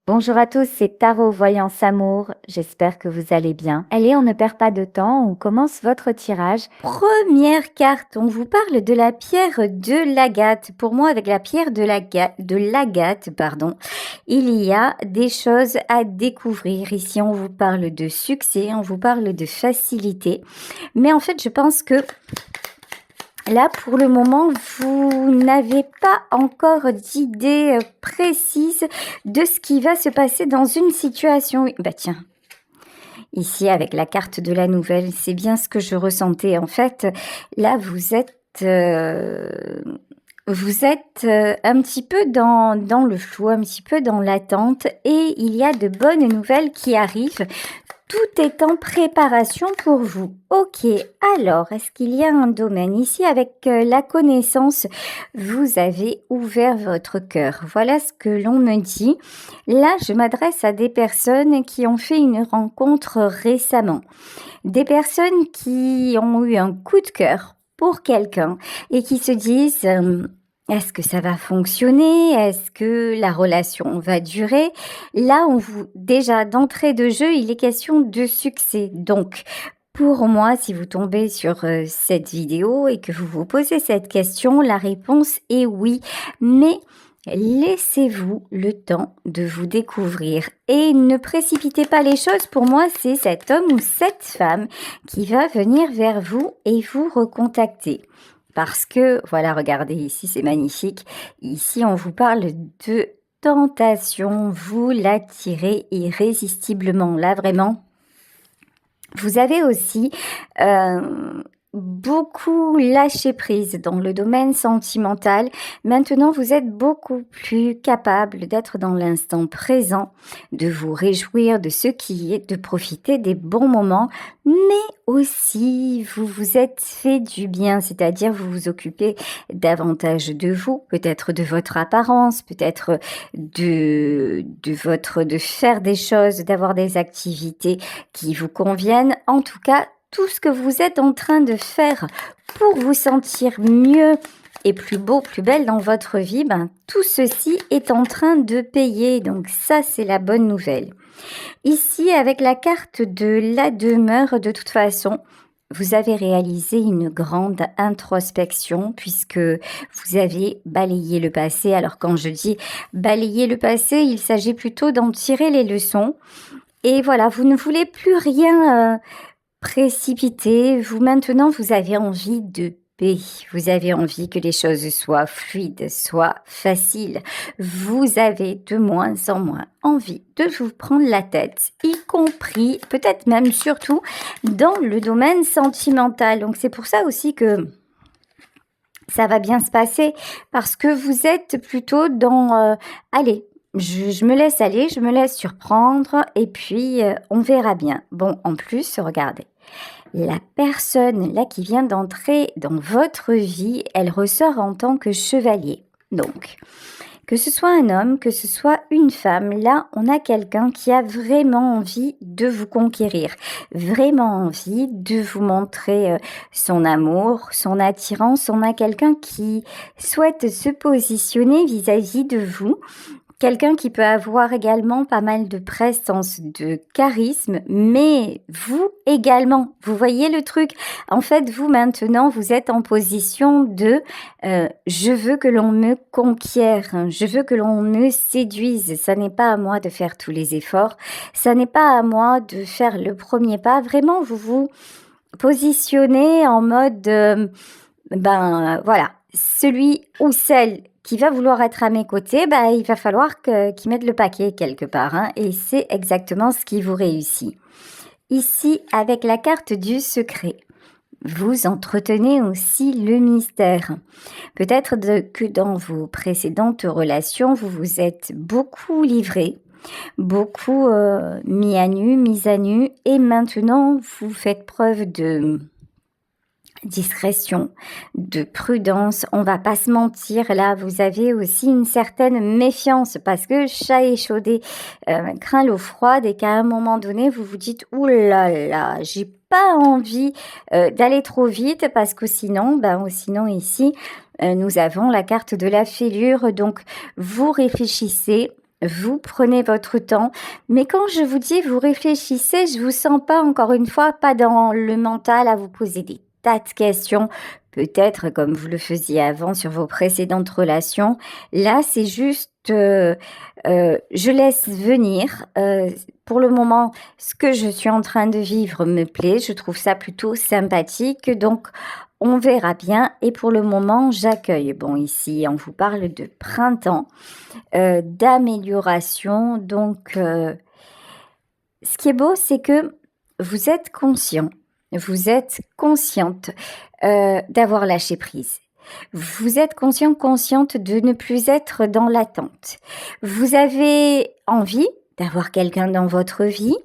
Bonjour à tous, c'est Tarot Voyance Amour. J'espère que vous allez bien. Allez, on ne perd pas de temps, on commence votre tirage. Première carte, on vous parle de la pierre de l'agate. Pour moi, avec la pierre de l'agate, il y a des choses à découvrir. Ici, on vous parle de succès, on vous parle de facilité. Mais en fait, je pense que là, pour le moment, vous n'avez pas encore d'idée précise de ce qui va se passer dans une situation. Bah tiens, ici avec la carte de la nouvelle, c'est bien ce que je ressentais. En fait, là, vous êtes un petit peu dans le flou, un petit peu dans l'attente, et il y a de bonnes nouvelles qui arrivent. Tout est en préparation pour vous. Ok, alors, est-ce qu'il y a un domaine ici avec la connaissance? Vous avez ouvert votre cœur. Voilà ce que l'on me dit. Là, je m'adresse à des personnes qui ont fait une rencontre récemment. Des personnes qui ont eu un coup de cœur pour quelqu'un et qui se disent... est-ce que ça va fonctionner? Est-ce que la relation va durer? Là, déjà d'entrée de jeu, il est question de succès. Donc, pour moi, si vous tombez sur cette vidéo et que vous vous posez cette question, la réponse est oui. Mais laissez-vous le temps de vous découvrir et ne précipitez pas les choses. Pour moi, c'est cet homme ou cette femme qui va venir vers vous et vous recontacter. Parce que, voilà, regardez ici, c'est magnifique. Ici, on vous parle de tentation. Vous l'attirez irrésistiblement. Là, vraiment, vous avez aussi beaucoup lâché prise dans le domaine sentimental. Maintenant, vous êtes beaucoup plus capable d'être dans l'instant présent, de vous réjouir de ce qui est, de profiter des bons moments, mais aussi vous vous êtes fait du bien, c'est-à-dire vous vous occupez davantage de vous, peut-être de votre apparence, peut-être de faire des choses, d'avoir des activités qui vous conviennent. En tout cas, tout ce que vous êtes en train de faire pour vous sentir mieux et plus beau, plus belle dans votre vie, tout ceci est en train de payer. Donc ça, c'est la bonne nouvelle. Ici, avec la carte de la demeure, de toute façon, vous avez réalisé une grande introspection puisque vous avez balayé le passé. Alors quand je dis balayer le passé, il s'agit plutôt d'en tirer les leçons. Et voilà, vous ne voulez plus rien précipiter. Maintenant, vous avez envie de paix. Vous avez envie que les choses soient fluides, soient faciles. Vous avez de moins en moins envie de vous prendre la tête, y compris, peut-être même surtout, dans le domaine sentimental. Donc, c'est pour ça aussi que ça va bien se passer, parce que vous êtes plutôt dans allez, je me laisse aller, je me laisse surprendre, et puis on verra bien. Bon, en plus, regardez, la personne là qui vient d'entrer dans votre vie, elle ressort en tant que chevalier. Donc, que ce soit un homme, que ce soit une femme, là, on a quelqu'un qui a vraiment envie de vous conquérir, vraiment envie de vous montrer son amour, son attirance. On a quelqu'un qui souhaite se positionner vis-à-vis de vous. Quelqu'un qui peut avoir également pas mal de prestance, de charisme, mais vous également. Vous voyez le truc? En fait, vous maintenant, vous êtes en position de je veux que l'on me conquiert, je veux que l'on me séduise. Ça n'est pas à moi de faire tous les efforts, ça n'est pas à moi de faire le premier pas. Vraiment, vous vous positionnez en mode voilà, celui ou celle qui va vouloir être à mes côtés, il va falloir qu'il mette le paquet quelque part. Et c'est exactement ce qui vous réussit. Ici, avec la carte du secret, vous entretenez aussi le mystère. Peut-être que dans vos précédentes relations, vous vous êtes beaucoup livré, beaucoup mis à nu, et maintenant, vous faites preuve de discrétion, de prudence. On va pas se mentir, là vous avez aussi une certaine méfiance parce que chat échaudé craint l'eau froide, et qu'à un moment donné vous vous dites ouh là là, j'ai pas envie d'aller trop vite, parce que sinon ici nous avons la carte de la fêlure. Donc vous réfléchissez, Vous prenez votre temps, mais quand je vous dis vous réfléchissez, je vous sens pas encore une fois, pas dans le mental à vous poser des tas de questions, peut-être comme vous le faisiez avant sur vos précédentes relations. Là, c'est juste, je laisse venir. Pour le moment, ce que je suis en train de vivre me plaît, je trouve ça plutôt sympathique, donc on verra bien. Et pour le moment, j'accueille. Bon, ici, on vous parle de printemps, d'amélioration. Donc, ce qui est beau, c'est que vous êtes conscient, vous êtes consciente d'avoir lâché prise. Vous êtes conscient, consciente de ne plus être dans l'attente. Vous avez envie d'avoir quelqu'un dans votre vie,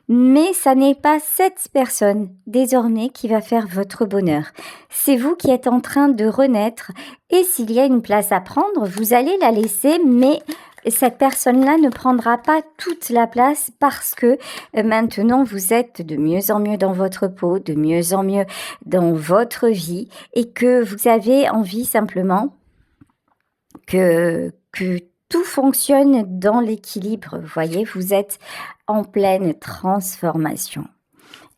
mais ça n'est pas cette personne désormais qui va faire votre bonheur. C'est vous qui êtes en train de renaître et s'il y a une place à prendre, vous allez la laisser, mais cette personne-là ne prendra pas toute la place parce que maintenant vous êtes de mieux en mieux dans votre peau, de mieux en mieux dans votre vie et que vous avez envie simplement que tout fonctionne dans l'équilibre. Vous voyez, vous êtes en pleine transformation.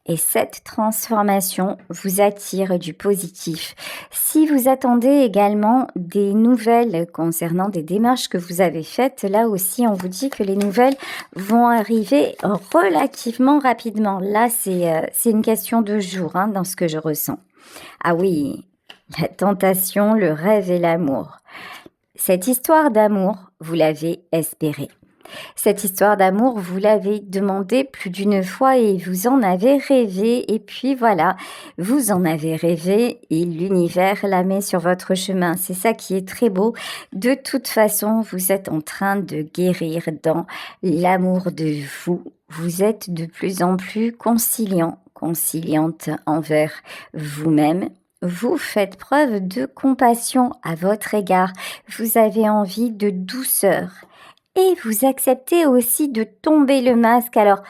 Et cette transformation vous attire du positif. Si vous attendez également des nouvelles concernant des démarches que vous avez faites, là aussi on vous dit que les nouvelles vont arriver relativement rapidement. Là c'est une question de jours dans ce que je ressens. Ah oui, la tentation, le rêve et l'amour. Cette histoire d'amour, vous l'avez espérée. Cette histoire d'amour, vous l'avez demandé plus d'une fois et vous en avez rêvé. Et puis voilà, vous en avez rêvé et l'univers la met sur votre chemin. C'est ça qui est très beau. De toute façon, vous êtes en train de guérir dans l'amour de vous. Vous êtes de plus en plus conciliant, conciliante envers vous-même. Vous faites preuve de compassion à votre égard. Vous avez envie de douceur. Et vous acceptez aussi de tomber le masque. Alors,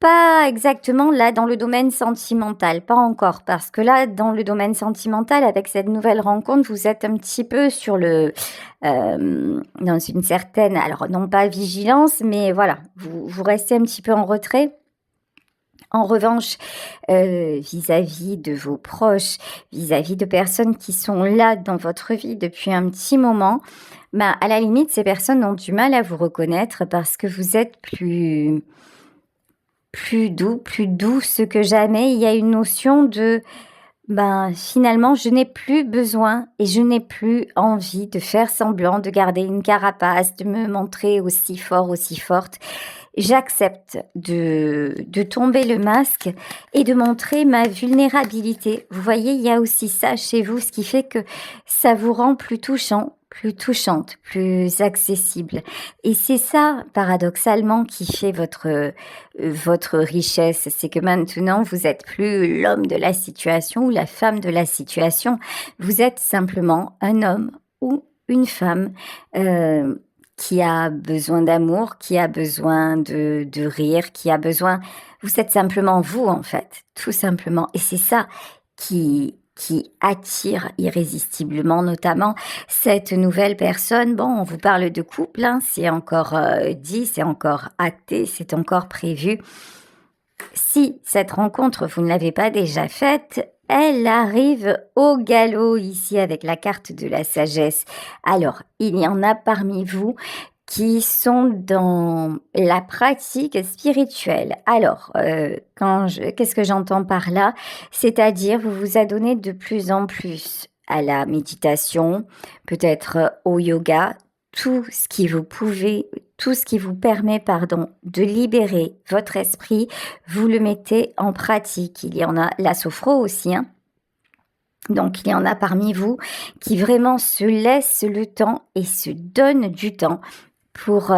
pas exactement là dans le domaine sentimental, pas encore. Parce que là, dans le domaine sentimental, avec cette nouvelle rencontre, vous êtes un petit peu sur dans une certaine, alors non pas vigilance, mais voilà, vous restez un petit peu en retrait. En revanche, vis-à-vis de vos proches, vis-à-vis de personnes qui sont là dans votre vie depuis un petit moment, à la limite, ces personnes ont du mal à vous reconnaître parce que vous êtes plus doux, plus douce que jamais. Il y a une notion de finalement, je n'ai plus besoin et je n'ai plus envie de faire semblant, de garder une carapace, de me montrer aussi fort, aussi forte. J'accepte de tomber le masque et de montrer ma vulnérabilité. Vous voyez, il y a aussi ça chez vous, ce qui fait que ça vous rend plus touchant, plus touchante, plus accessible. Et c'est ça, paradoxalement, qui fait votre richesse. C'est que maintenant, vous n'êtes plus l'homme de la situation ou la femme de la situation. Vous êtes simplement un homme ou une femme qui a besoin d'amour, qui a besoin de rire, qui a besoin... Vous êtes simplement vous, en fait, tout simplement. Et c'est ça qui attire irrésistiblement, notamment cette nouvelle personne. Bon, on vous parle de couple, c'est encore dit, c'est encore acté, c'est encore prévu. Si cette rencontre, vous ne l'avez pas déjà faite, elle arrive au galop ici avec la carte de la sagesse. Alors, il y en a parmi vous qui sont dans la pratique spirituelle. Alors, qu'est-ce que j'entends par là? C'est-à-dire, vous vous adonnez de plus en plus à la méditation, peut-être au yoga, tout ce qui vous permet, de libérer votre esprit, vous le mettez en pratique. Il y en a la sophro aussi, Donc, il y en a parmi vous qui vraiment se laissent le temps et se donnent du temps pour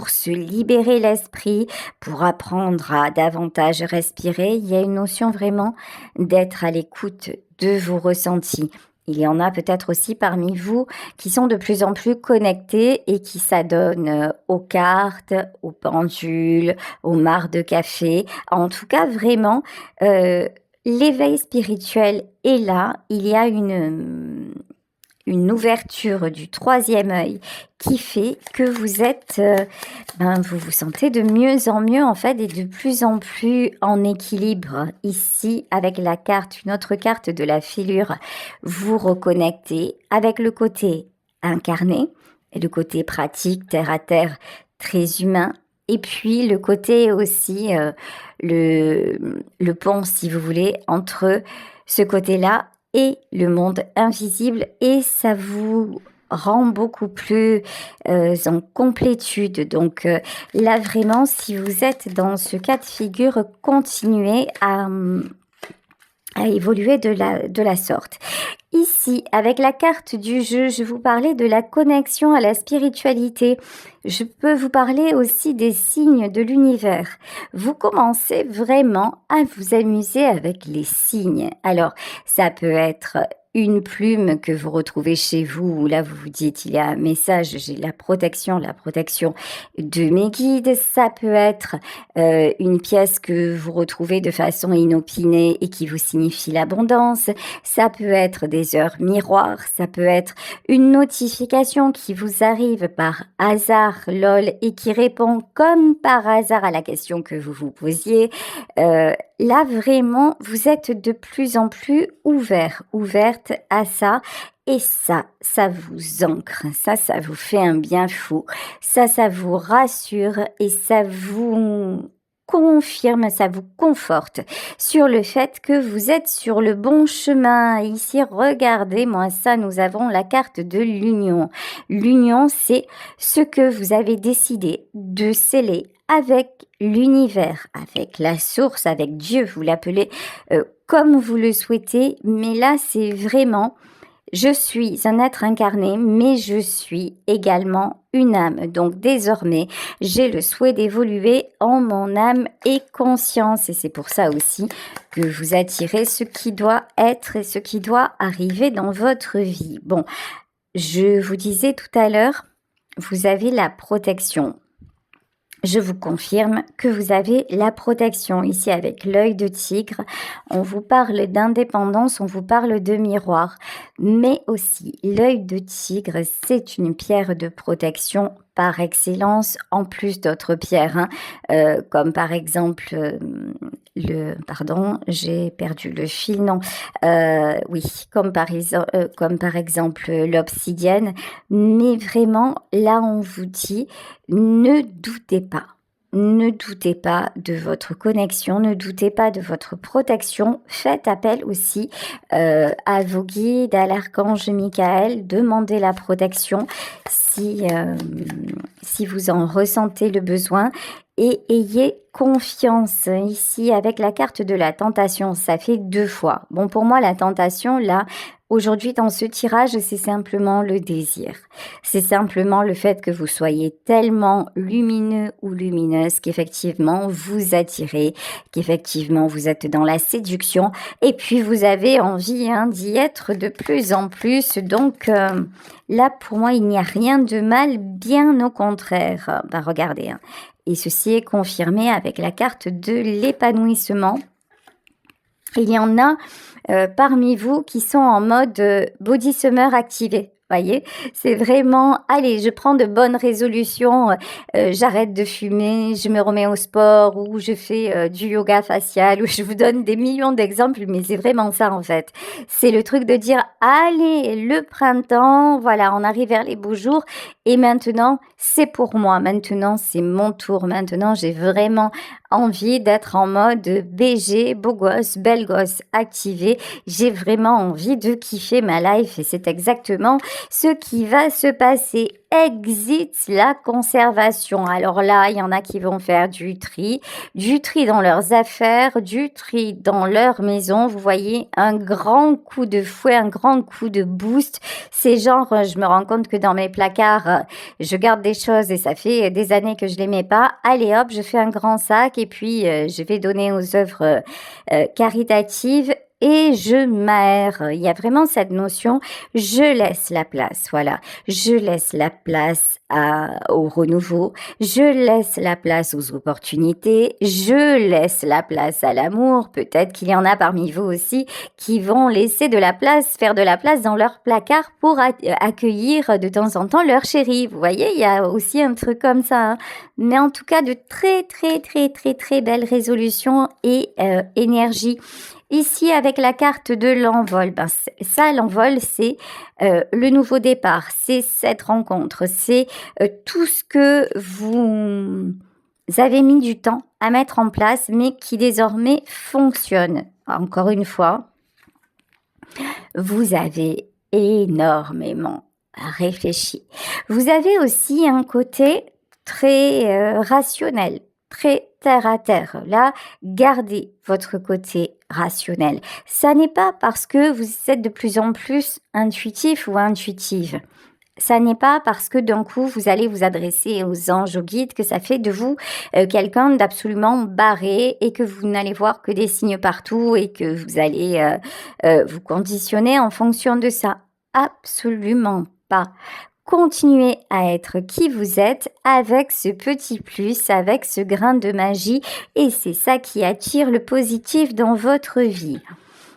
se libérer l'esprit, pour apprendre à davantage respirer. Il y a une notion vraiment d'être à l'écoute de vos ressentis. Il y en a peut-être aussi parmi vous qui sont de plus en plus connectés et qui s'adonnent aux cartes, aux pendules, aux mares de café. En tout cas, vraiment, l'éveil spirituel est là. Il y a une ouverture du troisième œil qui fait que vous êtes, vous vous sentez de mieux en mieux en fait et de plus en plus en équilibre. Ici, avec la carte, une autre carte de la fêlure, vous reconnectez avec le côté incarné et le côté pratique, terre à terre, très humain. Et puis le côté aussi, le pont, si vous voulez, entre ce côté-là et le monde invisible. Et ça vous rend beaucoup plus en complétude. Donc là, vraiment, si vous êtes dans ce cas de figure, continuez à évoluer de la sorte. Ici, avec la carte du jeu, je vous parlais de la connexion à la spiritualité. Je peux vous parler aussi des signes de l'univers. Vous commencez vraiment à vous amuser avec les signes. Alors, ça peut être une plume que vous retrouvez chez vous, où là vous vous dites il y a un message, j'ai la protection de mes guides. Ça peut être une pièce que vous retrouvez de façon inopinée et qui vous signifie l'abondance. Ça peut être des heures miroirs, ça peut être une notification qui vous arrive par hasard, lol, et qui répond comme par hasard à la question que vous vous posiez. Là, vraiment, vous êtes de plus en plus ouverte à ça. Et ça vous ancre, ça vous fait un bien fou, ça vous rassure et ça vous confirme, ça vous conforte sur le fait que vous êtes sur le bon chemin. Ici, regardez-moi ça, nous avons la carte de l'union. L'union, c'est ce que vous avez décidé de sceller avec l'univers, avec la source, avec Dieu, vous l'appelez comme vous le souhaitez, mais là, c'est vraiment... Je suis un être incarné, mais je suis également une âme. Donc désormais, j'ai le souhait d'évoluer en mon âme et conscience. Et c'est pour ça aussi que vous attirez ce qui doit être et ce qui doit arriver dans votre vie. Bon, je vous disais tout à l'heure, vous avez la protection. Je vous confirme que vous avez la protection ici avec l'œil de tigre. On vous parle d'indépendance, on vous parle de miroir, mais aussi l'œil de tigre, c'est une pierre de protection par excellence, en plus d'autres pierres, comme par exemple j'ai perdu le fil, non, oui, comme par exemple l'obsidienne, mais vraiment, là on vous dit, ne doutez pas. Ne doutez pas de votre connexion, ne doutez pas de votre protection. Faites appel aussi à vos guides, à l'archange Michael. Demandez la protection si vous en ressentez le besoin. Et ayez confiance. Ici, avec la carte de la tentation, ça fait 2 fois. Bon, pour moi, la tentation, là, aujourd'hui, dans ce tirage, c'est simplement le désir. C'est simplement le fait que vous soyez tellement lumineux ou lumineuse qu'effectivement, vous attirez, qu'effectivement, vous êtes dans la séduction. Et puis, vous avez envie d'y être de plus en plus. Donc, là, pour moi, il n'y a rien de mal, bien au contraire. Regardez, et ceci est confirmé avec la carte de l'épanouissement. Il y en a parmi vous qui sont en mode body summer activé. Voyez, c'est vraiment, allez, je prends de bonnes résolutions, j'arrête de fumer, je me remets au sport ou je fais du yoga facial ou je vous donne des millions d'exemples, mais c'est vraiment ça en fait. C'est le truc de dire, allez, le printemps, voilà, on arrive vers les beaux jours et maintenant, c'est pour moi, maintenant, c'est mon tour, maintenant, j'ai vraiment envie d'être en mode BG, beau gosse, belle gosse, activé. J'ai vraiment envie de kiffer ma life et c'est exactement ce qui va se passer. Exit la conservation. Alors là, il y en a qui vont faire du tri dans leurs affaires, du tri dans leur maison. Vous voyez, un grand coup de fouet, un grand coup de boost. C'est genre, je me rends compte que dans mes placards, je garde des choses et ça fait des années que je les mets pas. Allez hop, je fais un grand sac et puis je vais donner aux œuvres caritatives. Et je m'aère. Il y a vraiment cette notion, je laisse la place, voilà. Je laisse la place au renouveau, je laisse la place aux opportunités, je laisse la place à l'amour. Peut-être qu'il y en a parmi vous aussi qui vont laisser de la place, faire de la place dans leur placard pour accueillir de temps en temps leur chéri. Vous voyez, il y a aussi un truc comme ça, hein. Mais en tout cas, de très belles résolutions et énergie. Ici, avec la carte de l'envol, ça, l'envol, c'est le nouveau départ, c'est cette rencontre, c'est tout ce que vous avez mis du temps à mettre en place, mais qui désormais fonctionne. Encore une fois, vous avez énormément réfléchi. Vous avez aussi un côté très rationnel, très terre à terre. Là, gardez votre côté rationnel. Ça n'est pas parce que vous êtes de plus en plus intuitif ou intuitive. Ça n'est pas parce que d'un coup vous allez vous adresser aux anges, aux guides, que ça fait de vous quelqu'un d'absolument barré et que vous n'allez voir que des signes partout et que vous allez vous conditionner en fonction de ça. Absolument pas. Continuez à être qui vous êtes avec ce petit plus, avec ce grain de magie, et c'est ça qui attire le positif dans votre vie.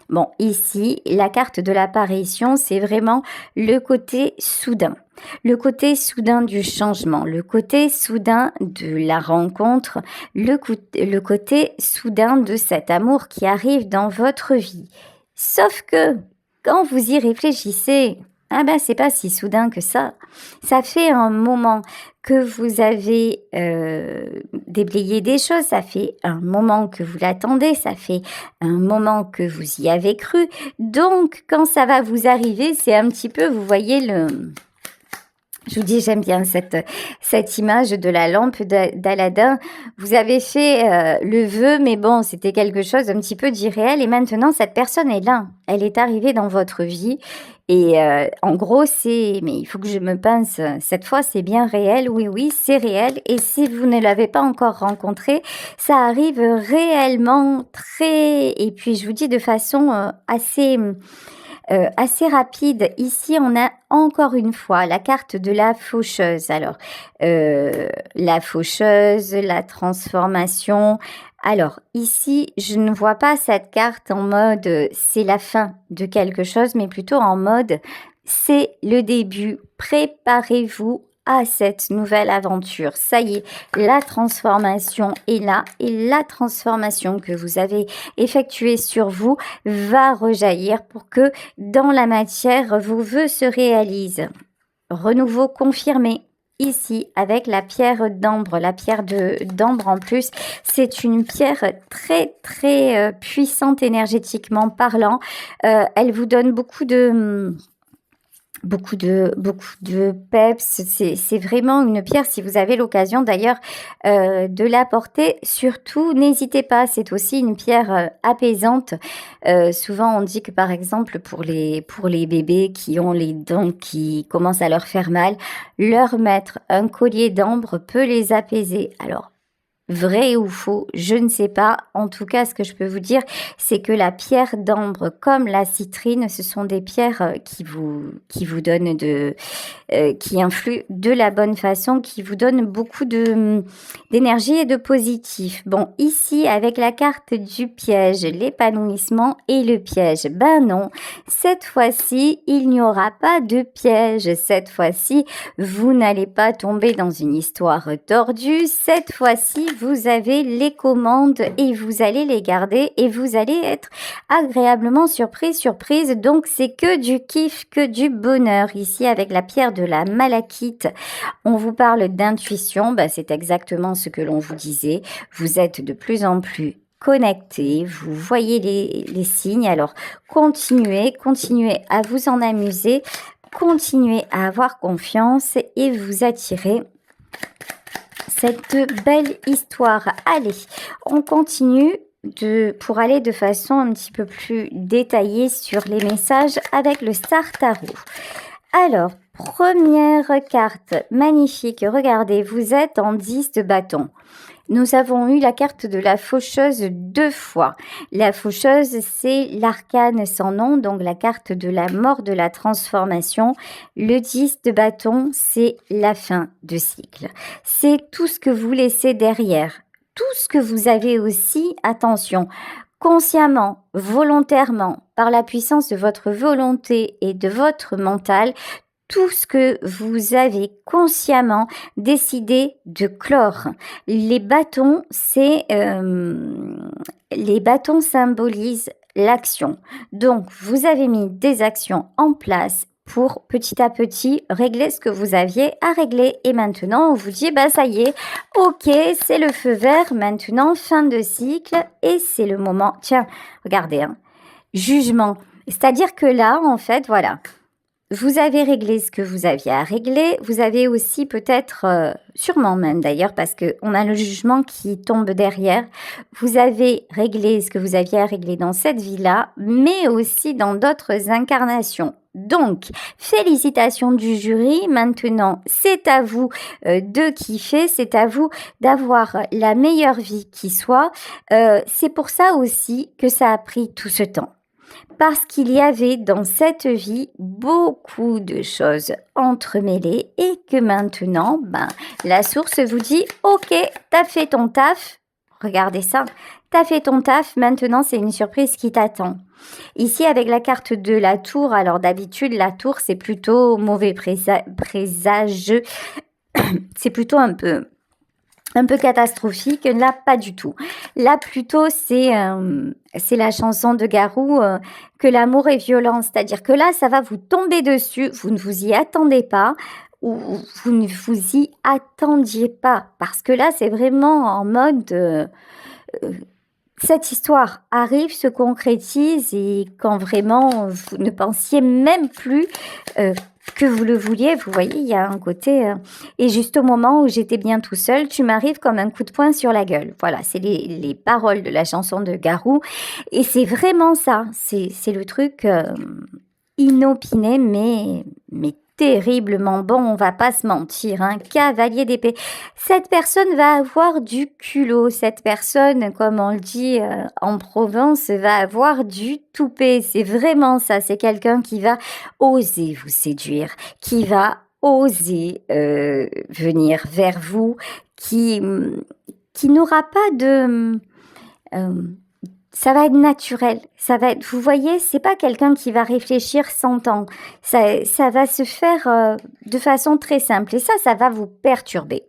Bon, ici, la carte de l'apparition, c'est vraiment le côté soudain. Le côté soudain du changement, le côté soudain de la rencontre, le côté soudain de cet amour qui arrive dans votre vie. Sauf que, quand vous y réfléchissez, c'est pas si soudain que ça. Ça fait un moment que vous avez déblayé des choses, ça fait un moment que vous l'attendez, ça fait un moment que vous y avez cru. Donc, quand ça va vous arriver, c'est un petit peu, vous voyez Je vous dis, j'aime bien cette image de la lampe d'Aladin. Vous avez fait le vœu, mais bon, c'était quelque chose un petit peu d'irréel. Et maintenant, cette personne est là. Elle est arrivée dans votre vie. Et en gros, mais il faut que je me pince. Cette fois, c'est bien réel. Oui, c'est réel. Et si vous ne l'avez pas encore rencontré, ça arrive réellement et puis, je vous dis de façon assez rapide. Ici, on a encore une fois la carte de la faucheuse. Alors, la faucheuse, la transformation. Alors, ici, je ne vois pas cette carte en mode c'est la fin de quelque chose, mais plutôt en mode c'est le début. Préparez-vous à cette nouvelle aventure. Ça y est, la transformation est là et la transformation que vous avez effectuée sur vous va rejaillir pour que dans la matière, vos vœux se réalisent. Renouveau confirmé. Ici, avec la pierre d'ambre, la pierre d'ambre en plus, c'est une pierre très puissante énergétiquement parlant. Elle vous donne beaucoup de peps. C'est vraiment une pierre, si vous avez l'occasion d'ailleurs de la porter, surtout n'hésitez pas, c'est aussi une pierre apaisante. Souvent on dit que par exemple pour les bébés qui ont les dents qui commencent à leur faire mal, leur mettre un collier d'ambre peut les apaiser. Alors, vrai ou faux, je ne sais pas. En tout cas, ce que je peux vous dire, c'est que la pierre d'ambre comme la citrine, ce sont des pierres qui vous donnent qui influent de la bonne façon, qui vous donnent beaucoup d'énergie et de positif. Bon, ici, avec la carte du piège, l'épanouissement et le piège. Ben non, cette fois-ci, il n'y aura pas de piège. Cette fois-ci, vous n'allez pas tomber dans une histoire tordue. Cette fois-ci, vous avez les commandes et vous allez les garder et vous allez être agréablement surprise. Donc, c'est que du kiff, que du bonheur. Ici, avec la pierre de la malachite, on vous parle d'intuition. C'est exactement ce que l'on vous disait. Vous êtes de plus en plus connecté, vous voyez les signes. Alors, continuez à vous en amuser, continuez à avoir confiance et vous attirez cette belle histoire. Allez, on continue pour aller de façon un petit peu plus détaillée sur les messages avec le Star Tarot. Alors, première carte magnifique, regardez, vous êtes en 10 de bâton. Nous avons eu la carte de la faucheuse 2 fois. La faucheuse, c'est l'arcane sans nom, donc la carte de la mort, de la transformation. Le 10 de bâton, c'est la fin de cycle. C'est tout ce que vous laissez derrière. Tout ce que vous avez aussi, attention, consciemment, volontairement, par la puissance de votre volonté et de votre mental, tout ce que vous avez consciemment décidé de clore. Les bâtons, les bâtons symbolisent l'action. Donc, vous avez mis des actions en place pour petit à petit régler ce que vous aviez à régler. Et maintenant, on vous dit, bah ça y est, ok, c'est le feu vert, maintenant, fin de cycle, et c'est le moment. Tiens, regardez, hein, jugement. C'est-à-dire que là, en fait, voilà, vous avez réglé ce que vous aviez à régler. Vous avez aussi peut-être, sûrement même d'ailleurs, parce qu'on a le jugement qui tombe derrière. Vous avez réglé ce que vous aviez à régler dans cette vie-là, mais aussi dans d'autres incarnations. Donc, félicitations du jury. Maintenant, c'est à vous de kiffer, c'est à vous d'avoir la meilleure vie qui soit. C'est pour ça aussi que ça a pris tout ce temps. Parce qu'il y avait dans cette vie beaucoup de choses entremêlées et que maintenant, la source vous dit « Ok, t'as fait ton taf, regardez ça, t'as fait ton taf, maintenant c'est une surprise qui t'attend. » Ici, avec la carte de la tour, alors d'habitude, la tour, c'est plutôt mauvais présage, c'est plutôt un peu catastrophique. Là, pas du tout. Là, plutôt, c'est la chanson de Garou que l'amour est violent. C'est-à-dire que là, ça va vous tomber dessus. Vous ne vous y attendez pas ou vous ne vous y attendiez pas. Parce que là, c'est vraiment en mode... cette histoire arrive, se concrétise et quand vraiment vous ne pensiez même plus que vous le vouliez, vous voyez, il y a un côté... et juste au moment où j'étais bien tout seul, tu m'arrives comme un coup de poing sur la gueule. Voilà, c'est les paroles de la chanson de Garou. Et c'est vraiment ça, c'est le truc inopiné, mais terriblement bon, on va pas se mentir, hein, cavalier d'épée. Cette personne va avoir du culot, cette personne, comme on le dit en Provence, va avoir du toupet. C'est vraiment ça, c'est quelqu'un qui va oser vous séduire, qui va oser venir vers vous, qui n'aura pas de... ça va être naturel, ça va être, vous voyez, c'est pas quelqu'un qui va réfléchir 100 ans, ça va se faire de façon très simple et ça va vous perturber.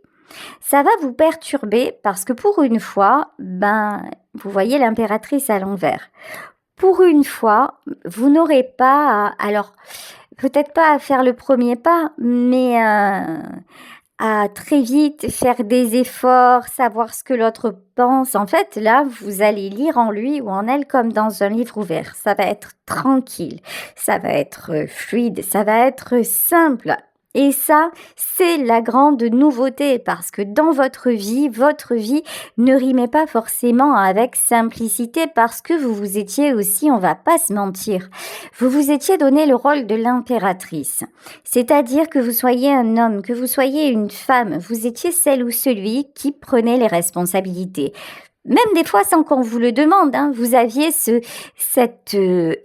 Ça va vous perturber parce que pour une fois, vous voyez l'impératrice à l'envers. Pour une fois, vous n'aurez pas, alors peut-être pas à faire le premier pas, mais à très vite faire des efforts, savoir ce que l'autre pense. En fait, là, vous allez lire en lui ou en elle comme dans un livre ouvert. Ça va être tranquille, ça va être fluide, ça va être simple. Et ça, c'est la grande nouveauté parce que dans votre vie ne rimait pas forcément avec simplicité parce que vous vous étiez aussi, on va pas se mentir, vous vous étiez donné le rôle de l'impératrice. C'est-à-dire que vous soyez un homme, que vous soyez une femme, vous étiez celle ou celui qui prenait les responsabilités. Même des fois sans qu'on vous le demande, hein, vous aviez cet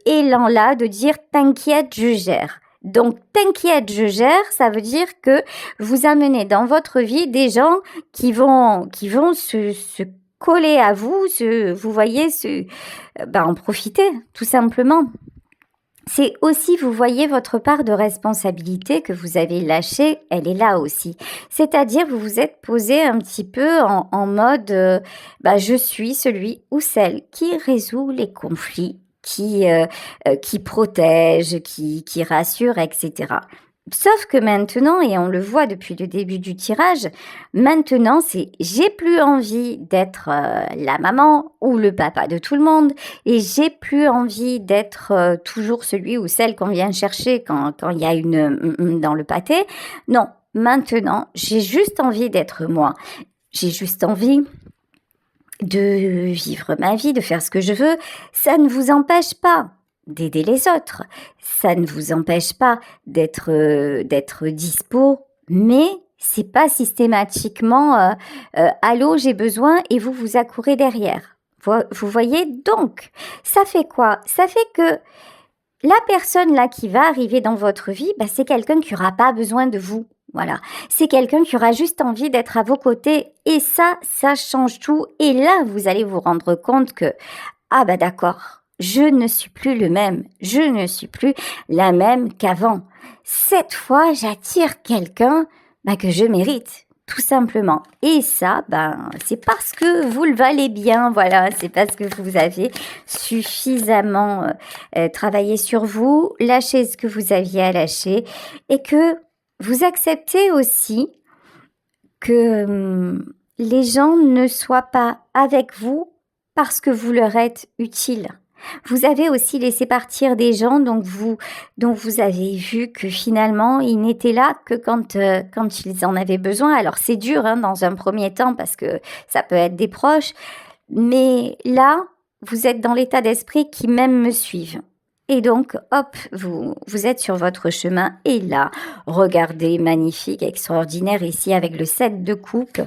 élan-là de dire « t'inquiète, je gère ». Donc, t'inquiète, je gère, ça veut dire que vous amenez dans votre vie des gens qui vont se coller à vous, vous voyez, en profiter, tout simplement. C'est aussi, vous voyez, votre part de responsabilité que vous avez lâchée, elle est là aussi. C'est-à-dire, vous vous êtes posé un petit peu en mode, je suis celui ou celle qui résout les conflits, qui protège, qui rassure, etc. Sauf que maintenant, et on le voit depuis le début du tirage, maintenant c'est j'ai plus envie d'être la maman ou le papa de tout le monde et j'ai plus envie d'être toujours celui ou celle qu'on vient chercher quand il y a une dans le pâté. Non, maintenant j'ai juste envie d'être moi. J'ai juste envie de vivre ma vie, de faire ce que je veux. Ça ne vous empêche pas d'aider les autres. Ça ne vous empêche pas d'être dispo, mais C'est pas systématiquement allô, j'ai besoin et vous accourez derrière. Vous voyez, donc ça fait quoi? Ça fait que la personne là qui va arriver dans votre vie, bah, c'est quelqu'un qui n'aura pas besoin de vous. Voilà, c'est quelqu'un qui aura juste envie d'être à vos côtés et ça change tout. Et là, vous allez vous rendre compte que ah bah d'accord, je ne suis plus le même, je ne suis plus la même qu'avant. Cette fois, j'attire quelqu'un que je mérite, tout simplement. Et ça, c'est parce que vous le valez bien, voilà, c'est parce que vous avez suffisamment travaillé sur vous, lâché ce que vous aviez à lâcher, et que vous acceptez aussi que les gens ne soient pas avec vous parce que vous leur êtes utile. Vous avez aussi laissé partir des gens dont vous avez vu que finalement ils n'étaient là que quand ils en avaient besoin. Alors c'est dur dans un premier temps parce que ça peut être des proches, mais là vous êtes dans l'état d'esprit qui même me suivent. Et donc, hop, vous êtes sur votre chemin. Et là, regardez, magnifique, extraordinaire, ici avec le 7 de coupe,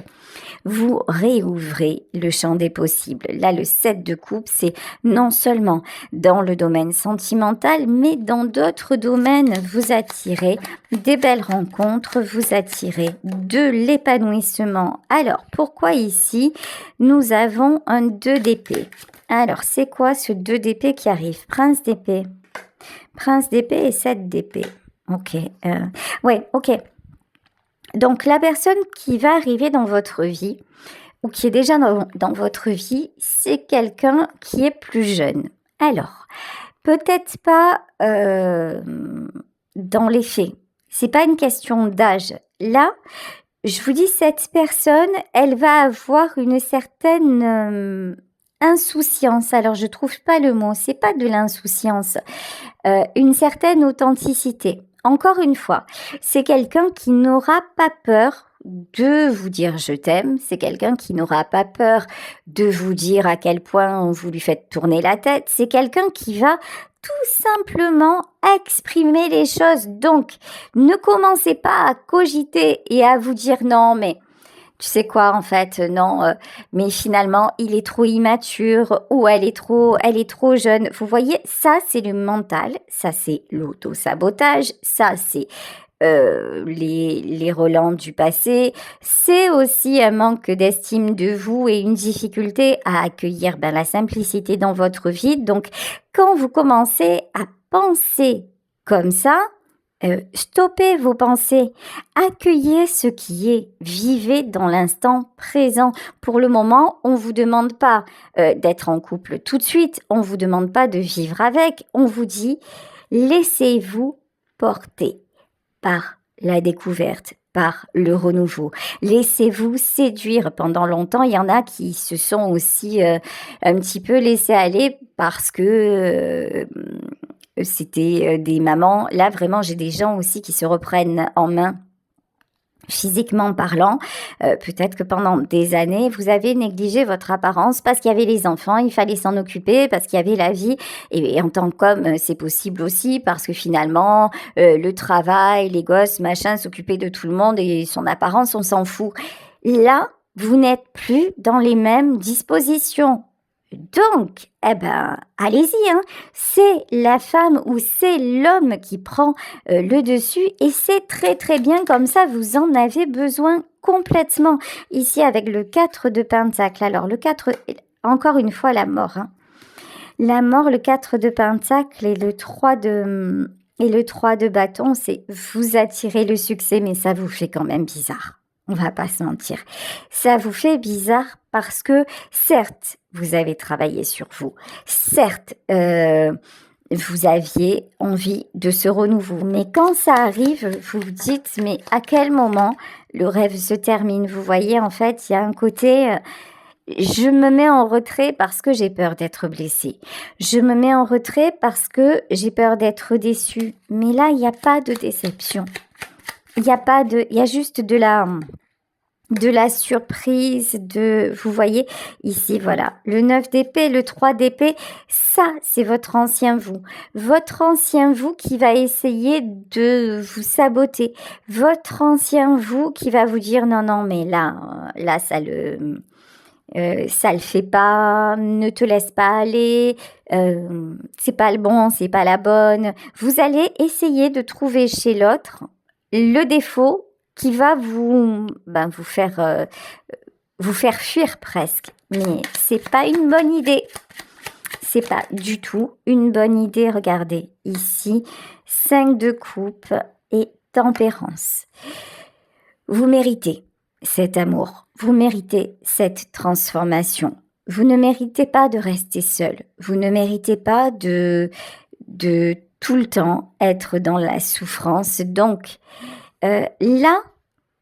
vous réouvrez le champ des possibles. Là, le 7 de coupe, c'est non seulement dans le domaine sentimental, mais dans d'autres domaines, vous attirez des belles rencontres, vous attirez de l'épanouissement. Alors, pourquoi ici, nous avons un 2 d'épée? Alors, c'est quoi ce 2 d'épée qui arrive? Prince d'épée. Prince d'épée et 7 d'épée. Ok. Ouais, ok. Donc, la personne qui va arriver dans votre vie, ou qui est déjà dans votre vie, c'est quelqu'un qui est plus jeune. Alors, peut-être pas dans les faits. C'est pas une question d'âge. Là, je vous dis, cette personne, elle va avoir une certaine insouciance. Alors, je trouve pas le mot. C'est pas de l'insouciance. Une certaine authenticité. Encore une fois, c'est quelqu'un qui n'aura pas peur de vous dire je t'aime, c'est quelqu'un qui n'aura pas peur de vous dire à quel point vous lui faites tourner la tête, c'est quelqu'un qui va tout simplement exprimer les choses. Donc, ne commencez pas à cogiter et à vous dire non, mais tu sais quoi, en fait, non, mais finalement, il est trop immature ou elle est trop jeune. Vous voyez, ça, c'est le mental, ça, c'est l'auto-sabotage, ça, c'est les relents du passé. C'est aussi un manque d'estime de vous et une difficulté à accueillir la simplicité dans votre vie. Donc, quand vous commencez à penser comme ça, stoppez vos pensées, accueillez ce qui est, vivez dans l'instant présent. Pour le moment, on ne vous demande pas d'être en couple tout de suite, on ne vous demande pas de vivre avec, on vous dit laissez-vous porter par la découverte, par le renouveau. Laissez-vous séduire. Pendant longtemps, il y en a qui se sont aussi un petit peu laissés aller parce que c'était des mamans. Là, vraiment, j'ai des gens aussi qui se reprennent en main. Physiquement parlant, peut-être que pendant des années, vous avez négligé votre apparence parce qu'il y avait les enfants, il fallait s'en occuper, parce qu'il y avait la vie. Et en tant qu'homme, c'est possible aussi parce que finalement, le travail, les gosses, machin, s'occuper de tout le monde et son apparence, on s'en fout. Là, vous n'êtes plus dans les mêmes dispositions. Donc, allez-y, c'est la femme ou c'est l'homme qui prend le dessus et c'est très très bien comme ça, vous en avez besoin complètement. Ici avec le 4 de Pentacle, alors le 4, encore une fois la mort. La mort, le 4 de Pentacle et le 3 de bâton, c'est vous attirez le succès mais ça vous fait quand même bizarre. On va pas se mentir. Ça vous fait bizarre parce que, certes, vous avez travaillé sur vous. Certes, vous aviez envie de ce renouveau. Mais quand ça arrive, vous vous dites, mais à quel moment le rêve se termine? Vous voyez, en fait, il y a un côté... je me mets en retrait parce que j'ai peur d'être blessée. Je me mets en retrait parce que j'ai peur d'être déçue. Mais là, il n'y a pas de déception. Il y a juste de la de la surprise, vous voyez, ici, voilà, le 9 d'épée, le 3 d'épée, ça, c'est votre ancien vous. Votre ancien vous qui va essayer de vous saboter. Votre ancien vous qui va vous dire, non, non, mais là, ça le fait pas, ne te laisse pas aller, c'est pas le bon, c'est pas la bonne. Vous allez essayer de trouver chez l'autre le défaut qui va vous faire fuir presque. Mais c'est pas une bonne idée. C'est pas du tout une bonne idée. Regardez ici, 5 de coupe et tempérance. Vous méritez cet amour. Vous méritez cette transformation. Vous ne méritez pas de rester seul. Vous ne méritez pas de tout le temps être dans la souffrance. Donc, là,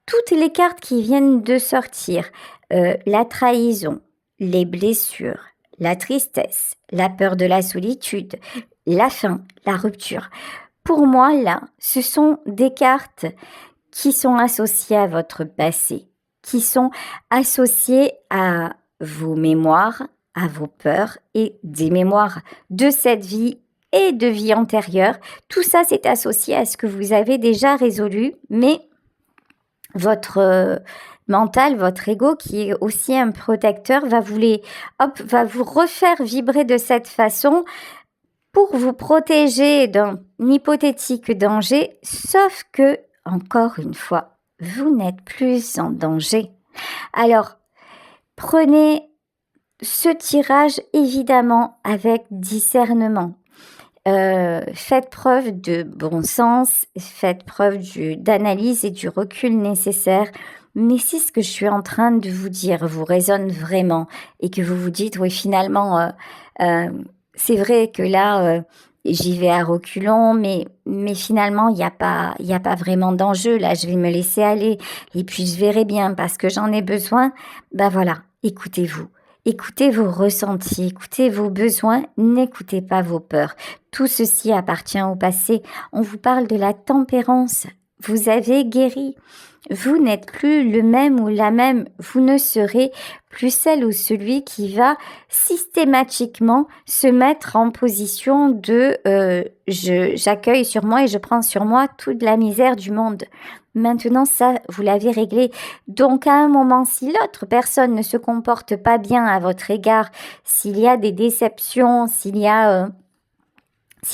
toutes les cartes qui viennent de sortir, la trahison, les blessures, la tristesse, la peur de la solitude, la faim, la rupture. Pour moi, là, ce sont des cartes qui sont associées à votre passé, qui sont associées à vos mémoires, à vos peurs et des mémoires de cette vie et de vie antérieure. Tout ça, c'est associé à ce que vous avez déjà résolu, mais votre mental, votre ego, qui est aussi un protecteur, va vous refaire vibrer de cette façon pour vous protéger d'un hypothétique danger, sauf que, encore une fois, vous n'êtes plus en danger. Alors, prenez ce tirage évidemment avec discernement. Faites preuve de bon sens, faites preuve d'analyse et du recul nécessaire. Mais si ce que je suis en train de vous dire vous résonne vraiment et que vous vous dites, oui, finalement, c'est vrai que là, j'y vais à reculons, mais finalement, il n'y a pas vraiment d'enjeu. Là, je vais me laisser aller et puis je verrai bien parce que j'en ai besoin. Ben voilà, écoutez-vous. Écoutez vos ressentis, écoutez vos besoins, n'écoutez pas vos peurs. Tout ceci appartient au passé. On vous parle de la tempérance. Vous avez guéri. Vous n'êtes plus le même ou la même. Vous ne serez plus celle ou celui qui va systématiquement se mettre en position de j'accueille sur moi et je prends sur moi toute la misère du monde. Maintenant, ça, vous l'avez réglé. Donc, à un moment, si l'autre personne ne se comporte pas bien à votre égard, s'il y a des déceptions, si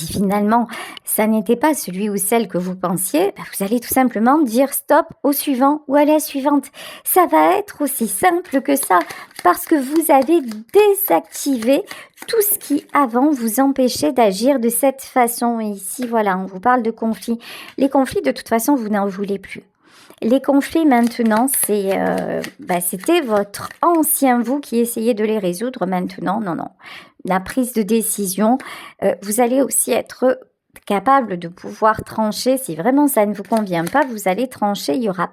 finalement, ça n'était pas celui ou celle que vous pensiez, vous allez tout simplement dire stop au suivant ou à la suivante. Ça va être aussi simple que ça parce que vous avez désactivé tout ce qui avant vous empêchait d'agir de cette façon. Et ici, voilà, on vous parle de conflits. Les conflits, de toute façon, vous n'en voulez plus. Les conflits maintenant, c'était votre ancien vous qui essayait de les résoudre. Maintenant, non. La prise de décision, vous allez aussi être capable de pouvoir trancher. Si vraiment ça ne vous convient pas, vous allez trancher. Il n'y aura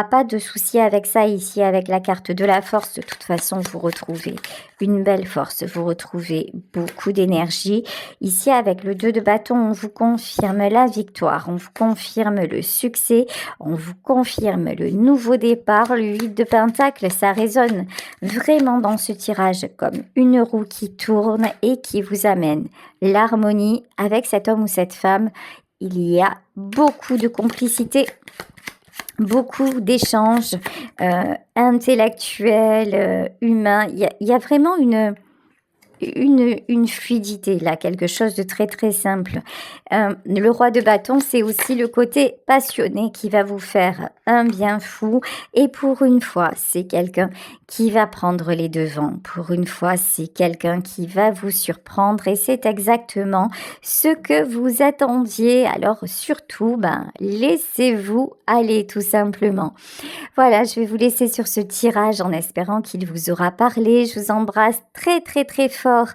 pas de souci avec ça ici, avec la carte de la force. De toute façon, vous retrouvez une belle force, vous retrouvez beaucoup d'énergie. Ici, avec le 2 de bâton, on vous confirme la victoire, on vous confirme le succès, on vous confirme le nouveau départ. Le 8 de pentacle, ça résonne vraiment dans ce tirage comme une roue qui tourne et qui vous amène l'harmonie avec cet homme ou cette femme. Il y a beaucoup de complicité, beaucoup d'échanges intellectuels, humains. Il y a vraiment une fluidité là, quelque chose de très très simple. Le roi de bâton, c'est aussi le côté passionné qui va vous faire un bien fou. Et pour une fois, c'est quelqu'un qui va prendre les devants. Pour une fois, c'est quelqu'un qui va vous surprendre et c'est exactement ce que vous attendiez. Alors surtout, laissez-vous aller tout simplement. Voilà, je vais vous laisser sur ce tirage en espérant qu'il vous aura parlé. Je vous embrasse très très très fort